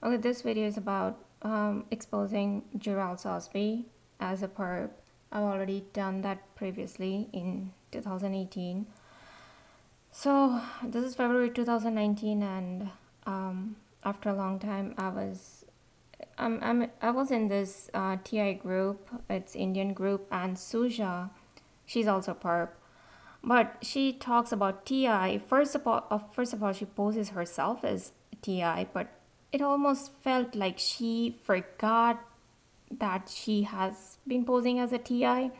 Okay, this video is about exposing Geral Sosbee as a perp. I've already done that previously in 2018. So this is February 2019, and after a long time, I was in this TI group. It's Indian group, and Suja, she's also perp, but she talks about TI. First of all, she poses herself as TI, but it almost felt like she forgot that she has been posing as a TI.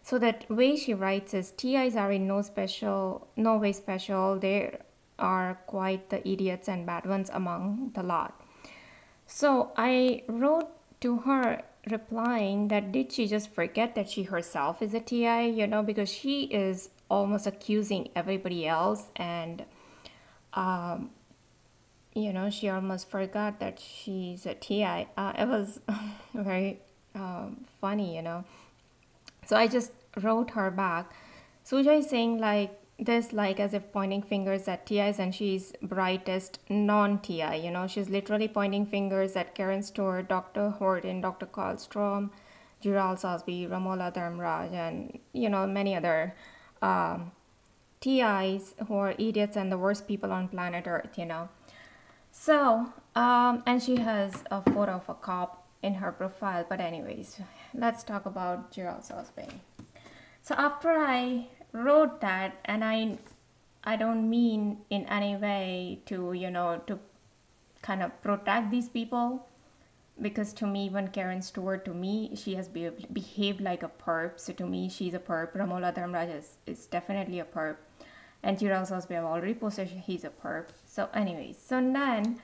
So that way she writes is TIs are in no way special. They are quite the idiots and bad ones among the lot. So I wrote to her replying that did she just forget that she herself is a TI, because she is almost accusing everybody else, and um, she almost forgot that she's a TI. It was very funny. So I just wrote her back. Suja is saying like this, like as if pointing fingers at TIs, and she's brightest non-TI. She's literally pointing fingers at Karen Stewart, Dr. Horton, Dr. Karlstrom, Geral Sosbee, Ramola Dharmraj, and many other um, TIs who are idiots and the worst people on planet Earth. So, and she has a photo of a cop in her profile. But anyways, let's talk about Geral Sosbee. So after I wrote that, and I don't mean in any way to to kind of protect these people, because to me, when Karen Stewart, to me, she has behaved like a perp. So to me, she's a perp. Ramola Dharmraj is definitely a perp. And Geral Sosbee, I've already posted he's a perp. So anyways, so then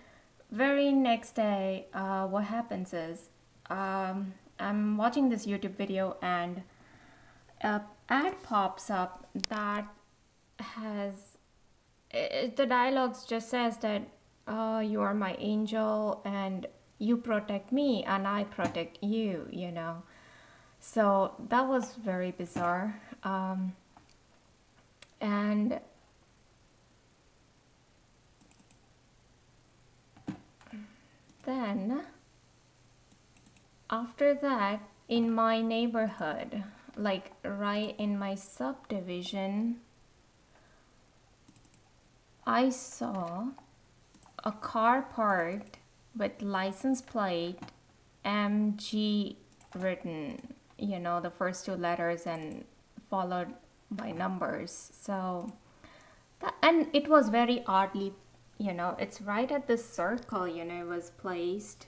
very next day, what happens is I'm watching this YouTube video, and a ad pops up that has the dialogues just says that you are my angel and you protect me and I protect you. So that was very bizarre. And then after that, in my neighborhood, like right in my subdivision, I saw a car parked with license plate MG written, the first two letters and followed by numbers. So and it was very oddly, it's right at this circle, it was placed.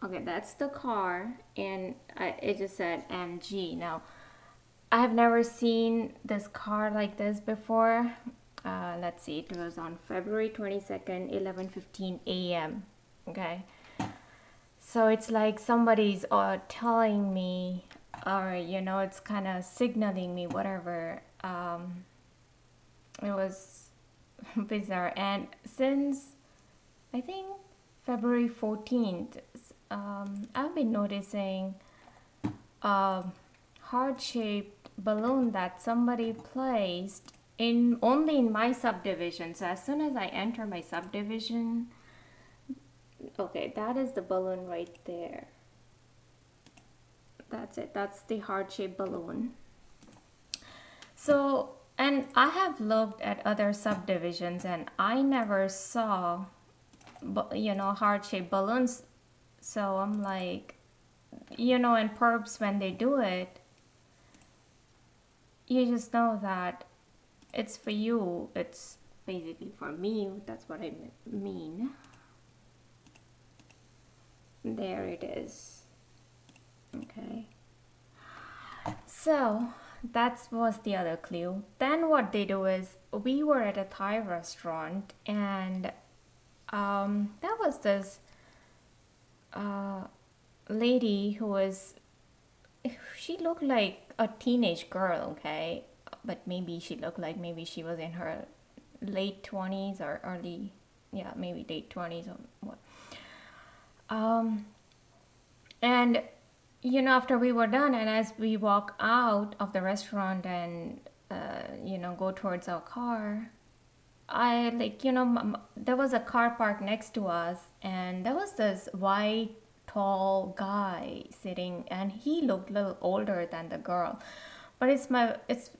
Okay, that's the car, and it just said MG. Now, I have never seen this car like this before. Let's see, it was on February 22nd, 11:15 a.m. Okay, so it's like somebody's telling me, or it's kind of signaling me, whatever. It was bizarre, and since I think February 14th, I've been noticing a heart-shaped balloon that somebody placed in only in my subdivision. So as soon as I enter my subdivision, okay, that is the balloon right there. That's it. That's the heart-shaped balloon. So, and I have looked at other subdivisions and I never saw, heart-shaped balloons. So I'm like, in perps, when they do it, you just know that it's for you. It's basically for me. That's what I mean. There it is. Okay. So that was the other clue. Then what they do is, we were at a Thai restaurant, and there was this lady who was, she looked like a teenage girl, okay, but maybe she looked like maybe she was in her late 20s or early, yeah, maybe late 20s or what. And after we were done, and as we walk out of the restaurant and go towards our car, I like, there was a car park next to us, and there was this white, tall guy sitting, and he looked a little older than the girl. But it's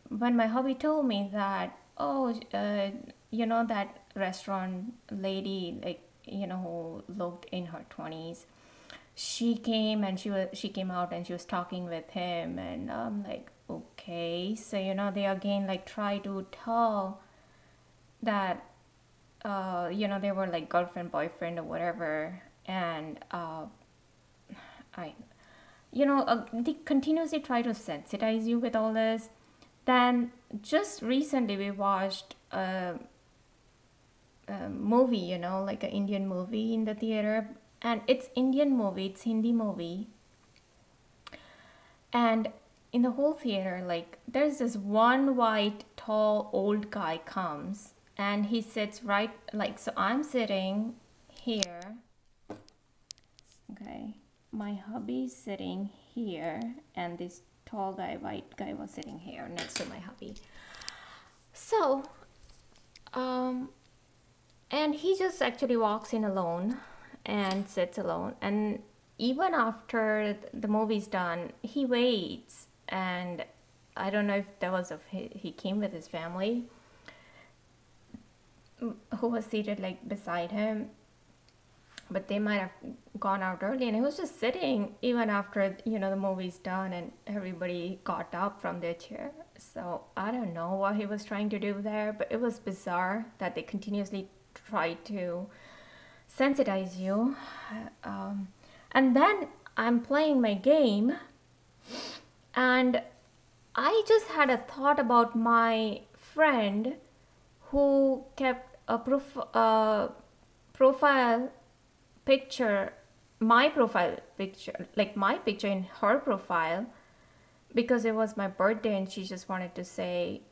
when my hubby told me that, oh, that restaurant lady, like, who looked in her 20s, she came and she came out and she was talking with him, and I'm like, okay, so they again like try to tell that they were like girlfriend boyfriend or whatever, and I they continuously try to sensitize you with all this. Then just recently we watched a movie, like an Indian movie in the theater, and it's Indian movie, it's Hindi movie, and in the whole theater, like, there's this one white tall old guy comes, and he sits right, like, so I'm sitting here, okay, my hubby's sitting here, and this tall guy, white guy, was sitting here next to my hubby. So and he just actually walks in alone and sits alone, and even after the movie's done, he waits. And I don't know if that was if he came with his family, who was seated like beside him, but they might have gone out early, and he was just sitting even after the movie's done and everybody got up from their chair. So I don't know what he was trying to do there, but it was bizarre that they continuously try to sensitize you. And then I'm playing my game, and I just had a thought about my friend who kept a profile picture, my profile picture, like my picture in her profile, because it was my birthday and she just wanted to say,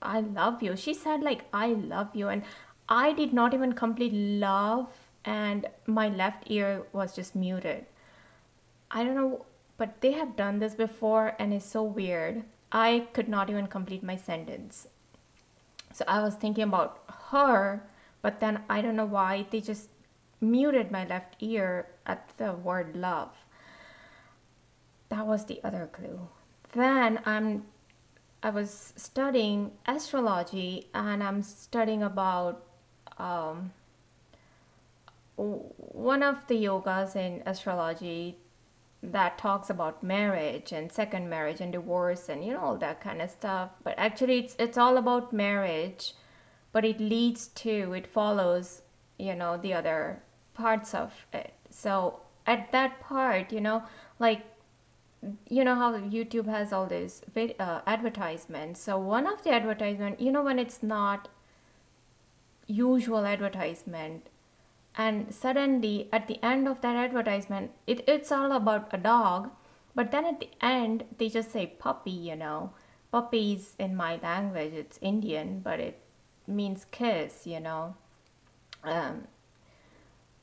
I love you. She said, like, I love you. And I did not even complete love, and my left ear was just muted. I don't know, but they have done this before, and it's so weird. I could not even complete my sentence. So I was thinking about her, but then I don't know why they just muted my left ear at the word love. That was the other clue. Then I was studying astrology, and I'm studying about one of the yogas in astrology that talks about marriage and second marriage and divorce and all that kind of stuff. But actually it's all about marriage, but it follows the other parts of it. So at that part, like, how YouTube has all these advertisements. So one of the advertisement, when it's not usual advertisement, and suddenly at the end of that advertisement, it's all about a dog, but then at the end they just say puppy. Puppies in my language, it's Indian, but it means kiss.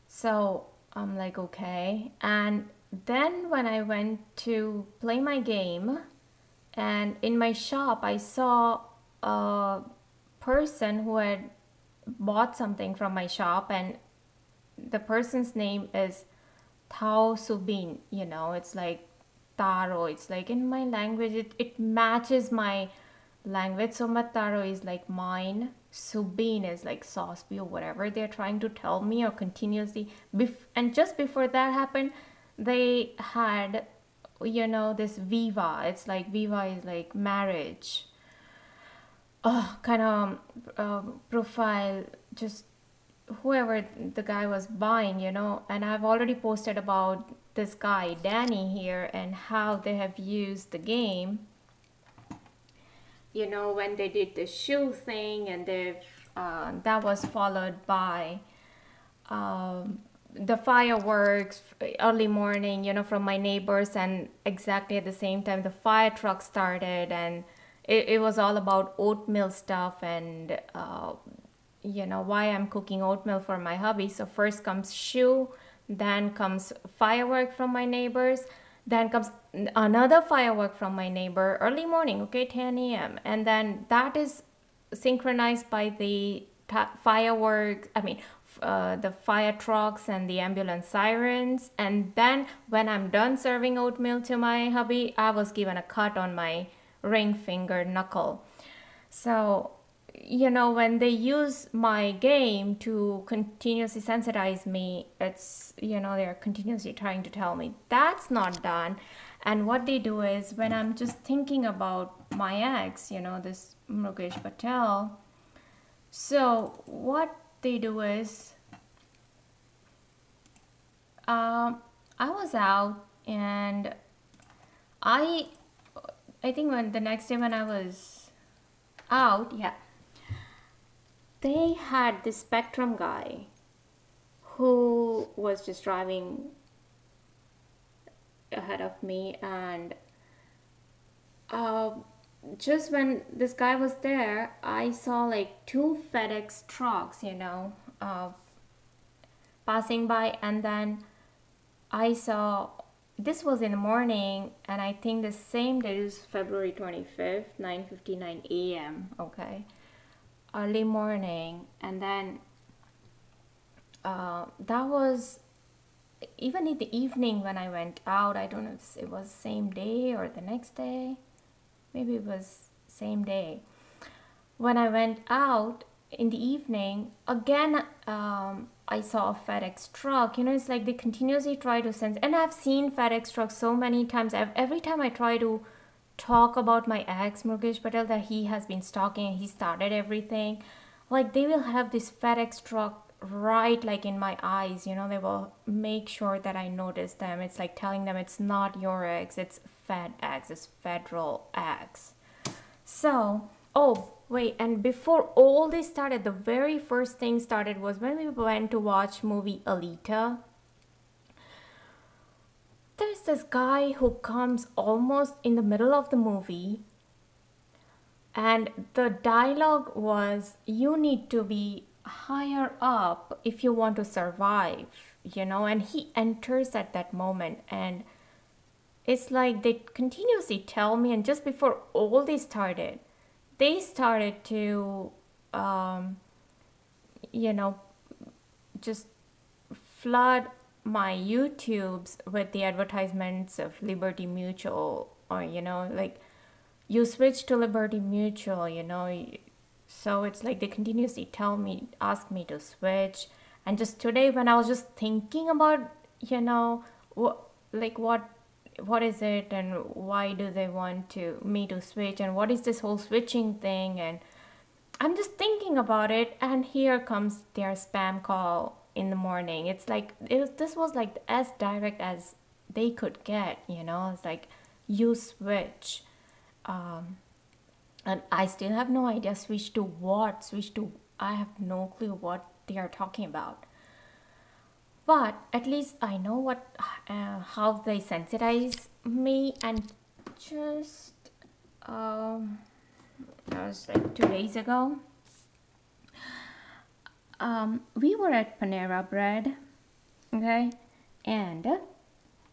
So I'm like, okay. And then when I went to play my game, and in my shop I saw a person who had bought something from my shop, and the person's name is Tao Subin. It's like Taro. It's like in my language, it matches my language. So Mataro is like mine. Subin is like Sosbee or whatever they're trying to tell me, or continuously. And just before that happened, they had, this Viva. It's like Viva is like marriage. Kind of profile, just whoever the guy was buying, and I've already posted about this guy, Danny, here, and how they have used the game, when they did the shoe thing, and that was followed by the fireworks early morning, from my neighbors, and exactly at the same time the fire truck started, and it was all about oatmeal stuff, and why I'm cooking oatmeal for my hubby. So first comes shoe, then comes firework from my neighbors, then comes another firework from my neighbor early morning, okay, 10 a.m. And then that is synchronized by the fireworks, the fire trucks and the ambulance sirens. And then when I'm done serving oatmeal to my hubby, I was given a cut on my ring finger knuckle. So, when they use my game to continuously sensitize me, they're continuously trying to tell me that's not done. And what they do is, when I'm just thinking about my ex, this Mukesh Patel, so what they do is, I was out, and I think when the next day when I was out, yeah, they had this Spectrum guy who was just driving ahead of me, and just when this guy was there, I saw like two FedEx trucks, passing by, and then I saw, this was in the morning, and I think the same day is February 25th, 9:59 a.m. Okay, early morning. And then that was even in the evening when I went out. I don't know if it was same day or the next day. Maybe it was same day. When I went out in the evening, again, I saw a FedEx truck. It's like they continuously try to sense. And I've seen FedEx trucks so many times. Every time I try to talk about my ex, Mukesh Patel, that he has been stalking, he started everything, like they will have this FedEx truck right like in my eyes. They will make sure that I notice them. It's like telling them it's not your ex, it's FedEx, it's federal X. So, oh wait, and before all this started, the very first thing started was when we went to watch movie Alita. There's this guy who comes almost in the middle of the movie, and the dialogue was, you need to be higher up if you want to survive, and he enters at that moment. And it's like they continuously tell me, and just before all this started, they started to just flood my YouTubes with the advertisements of Liberty Mutual, or like, you switch to Liberty Mutual, so it's like they continuously ask me to switch. And just today, when I was just thinking about, what is it, and why do they want me to switch, and what is this whole switching thing, and I'm just thinking about it, and here comes their spam call in the morning. It's like, this was like as direct as they could get. It's like, you switch, and I still have no idea, switch to what, I have no clue what they are talking about. But at least I know how they sensitize me. And just that was like 2 days ago, we were at Panera Bread, okay, and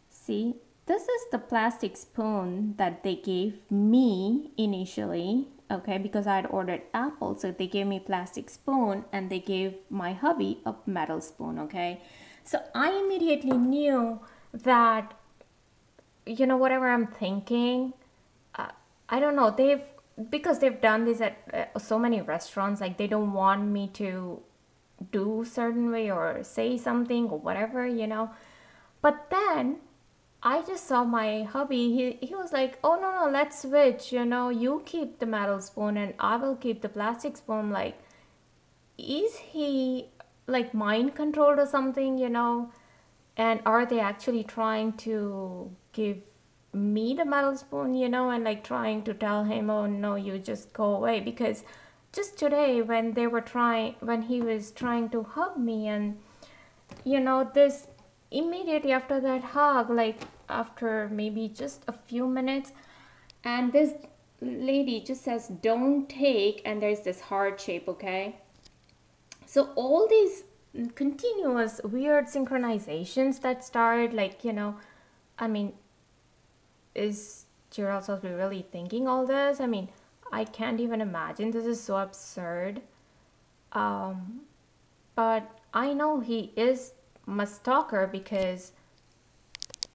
see, this is the plastic spoon that they gave me initially, okay, because I had ordered apple, so they gave me plastic spoon, and they gave my hubby a metal spoon, okay. So I immediately knew that, whatever I'm thinking, I don't know, because they've done this at so many restaurants, like they don't want me to do certain way or say something or whatever, But then I just saw my hubby, he was like, oh no, let's switch, you keep the metal spoon and I will keep the plastic spoon. Like, is he like mind controlled or something, and are they actually trying to give me the metal spoon, and like trying to tell him, oh no, you just go away? Because just today, when he was trying to hug me, and this, immediately after that hug, like after maybe just a few minutes, and this lady just says, don't take, and there's this heart shape, okay. So all these continuous weird synchronizations that start, like, I mean, is Geral Sosbee really thinking all this? I mean, I can't even imagine. This is so absurd. Um, but I know he is my stalker because